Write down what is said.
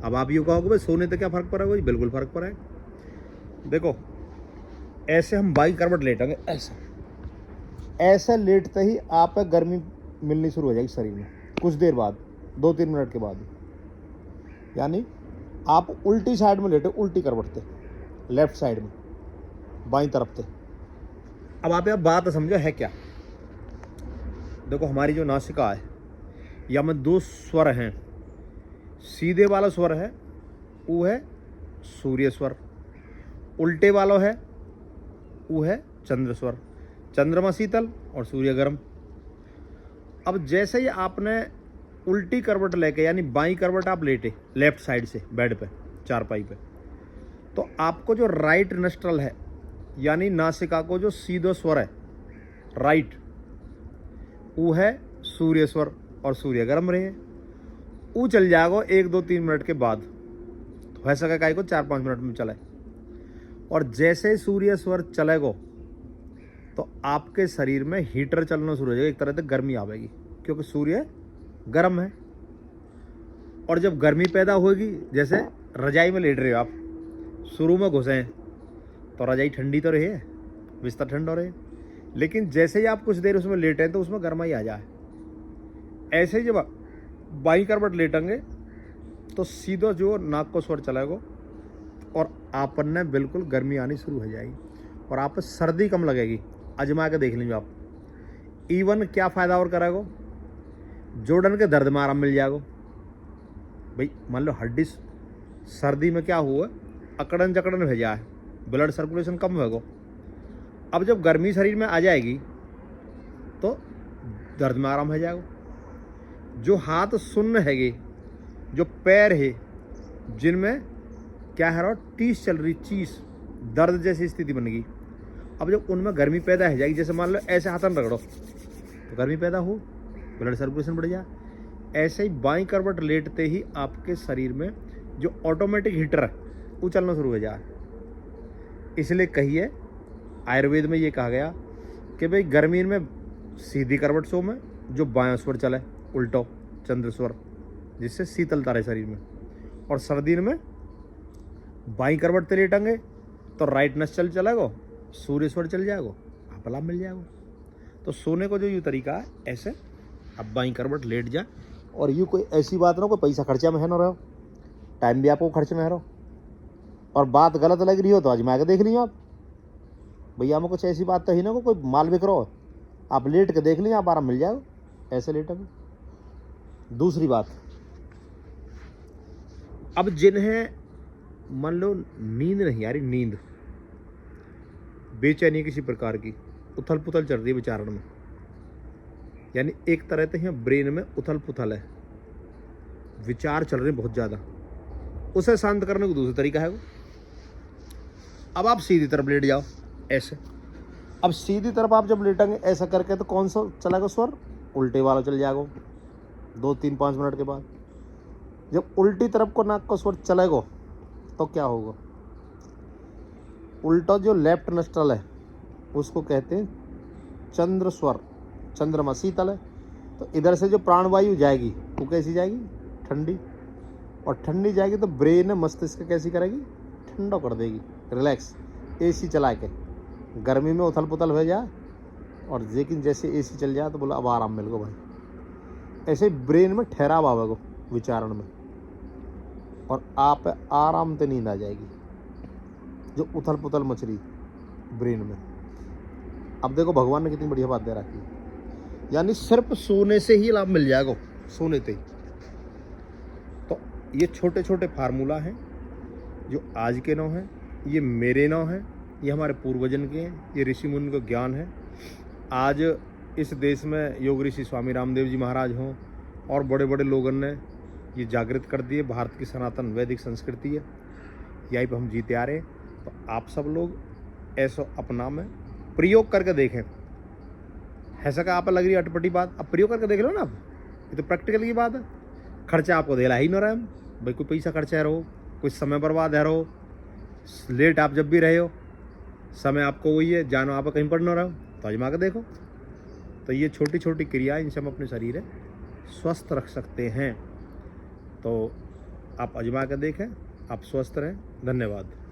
अब आप यूँ कहोगे भाई सोने से क्या फ़र्क पड़ेगा? भाई बिल्कुल फ़र्क पड़ेगा। देखो, ऐसे हम बाई करवट लेटेंगे, ऐसा ऐसा लेटते ही आप गर्मी मिलनी शुरू हो जाएगी शरीर में कुछ देर बाद, 2-3 मिनट के बाद। यानी आप उल्टी साइड में लेटे, उल्टी करवट थे, लेफ्ट साइड में, बाई तरफ थे। अब आप यहाँ बात समझो है क्या। देखो, हमारी जो नासिका है, या में दो स्वर हैं। सीधे वाला स्वर है वो है सूर्य स्वर, उल्टे वाला है वो है चंद्र स्वर। चंद्रमा शीतल और सूर्य गर्म। अब जैसे ही आपने उल्टी करवट लेके, यानी बाई करवट आप लेटे लेफ्ट साइड से बेड पे, चारपाई पे, तो आपको जो राइट नस्ट्रल है, यानी नासिका को जो सीधा स्वर है राइट, वो है सूर्य स्वर और सूर्य गर्म रहे। वो चल जाएगा 1-2-3 मिनट के बाद। तो ऐसा का को 4-5 मिनट में चले। और जैसे ही सूर्य स्वर चलेगा तो आपके शरीर में हीटर चलना शुरू हो जाएगा, एक तरह से गर्मी आवेगी, क्योंकि सूर्य गर्म है। और जब गर्मी पैदा होगी, जैसे रजाई में लेट रहे हो आप, शुरू में घुसे हैं तो रजाई ठंडी तो रही है, बिस्तर ठंडा रहे, लेकिन जैसे ही आप कुछ देर उसमें लेटे हैं तो उसमें गर्माई आ जाए। ऐसे ही जब बाई करवट लेटेंगे तो सीधा जो नाक को स्वर चलेगा और आपन ने बिल्कुल गर्मी आनी शुरू हो जाएगी और आप सर्दी कम लगेगी। आजमा के देख लीजिए आप। इवन क्या फ़ायदा और करेगा, जोड़न के दर्द में आराम मिल जाएगा। भाई मान लो हड्डी सर्दी में क्या हुआ, अकड़न जकड़न भेजा है, ब्लड सर्कुलेशन कम होगा। अब जब गर्मी शरीर में आ जाएगी तो दर्द में आराम हो जाएगा। जो हाथ सुन्न हैगे, जो पैर है जिनमें क्या है टीस चल रही, चीस दर्द जैसी स्थिति बन गई, अब जब उनमें गर्मी पैदा हो जाएगी, जैसे मान लो ऐसे हाथन रगड़ो तो गर्मी पैदा हो, ब्लड सर्कुलेशन बढ़ जाए। ऐसे ही बाई करवट लेटते ही आपके शरीर में जो ऑटोमेटिक हीटर है वो चलना शुरू हो जाए। इसलिए कहिए आयुर्वेद में ये कहा गया कि भाई गर्मी में सीधी करवट सो में जो बायां स्वर चले उल्टो चंद्र स्वर, जिससे शीतलता रहे शरीर में। और सर्दी में बाई करवट से लेटेंगे तो राइट नस चल चलेगा, सूर्य स्वर चल जाएगा, आप लाभ मिल जाएगा। तो सोने को जो यूँ तरीका है, ऐसे अब बाई करवट लेट जाए। और यूँ कोई ऐसी बात ना, कोई पैसा खर्चा में है ना रहो, टाइम भी आपको खर्च में है रहो, और बात गलत लग रही हो तो आजमा के देख लीजिए आप। भैया में कुछ ऐसी बात तो ही ना, कोई माल बिक रहा हो, आप लेट के देख लीजिए, आप आराम मिल जाएगा ऐसे लेटे में। दूसरी बात, अब जिन्हें मान लो नींद नहीं आ रही, नींद बेचैनी किसी प्रकार की, उथल पुथल चल रही है विचारण में, यानी एक तरह से ब्रेन में उथल पुथल है, विचार चल रहे हैं बहुत ज़्यादा, उसे शांत करने का दूसरा तरीका है वो। अब आप सीधी तरफ लेट जाओ ऐसे। अब सीधी तरफ आप जब लेटेंगे ऐसा करके तो कौन सा चलेगा स्वर, उल्टे वाला चल जाएगा 2-3-5 मिनट के बाद। जब उल्टी तरफ को नाक का स्वर चलेगा तो क्या होगा, उल्टा जो लेफ्ट नस्ट्रल है उसको कहते हैं चंद्र स्वर, चंद्रमा शीतल है, तो इधर से जो प्राणवायु जाएगी वो कैसी जाएगी, ठंडी। और ठंडी जाएगी तो ब्रेन मस्तिष्क कैसी करेगी, ठंडा कर देगी, रिलैक्स। एसी चला के गर्मी में उथल पुथल हो जाए, और लेकिन जैसे एसी चल जाए तो बोला अब आराम मिल गो भाई। ऐसे ब्रेन में ठहराव आवेगा विचारण में, और आप आराम से नींद आ जाएगी जो उथल पुथल मच रही ब्रेन में। अब देखो भगवान ने कितनी बढ़िया बात दे रखी है, यानी सिर्फ सोने से ही लाभ मिल जाएगा, सोने से ही। तो ये छोटे छोटे फार्मूला हैं जो आज के नौ हैं, ये मेरे नौ हैं, ये हमारे पूर्वजन के हैं, ये ऋषि मुनि का ज्ञान है। आज इस देश में योग ऋषि स्वामी रामदेव जी महाराज हों और बड़े बड़े लोगों ने ये जागृत कर दिए, भारत की सनातन वैदिक संस्कृति है, यहीं पर हम जीते आ रहे हैं। तो आप सब लोग ऐसा अपना में प्रयोग करके देखें। ऐसा का आप लग रही है अटपटी बात, अब प्रयोग करके देख लो ना आप, ये तो प्रैक्टिकल की बात है। खर्चा आपको देला ही ना रहा है भाई, कोई पैसा खर्चा है रहो, कुछ समय बर्बाद है रहो, लेट आप जब भी रहे हो, समय आपको वही है, जानो आप कहीं पर ना रहो, तो आजमा के देखो। तो ये छोटी छोटी क्रिया, इनसे हम अपने शरीर है स्वस्थ रख सकते हैं। तो आप आजमा कर देखें। आप स्वस्थ रहें। धन्यवाद।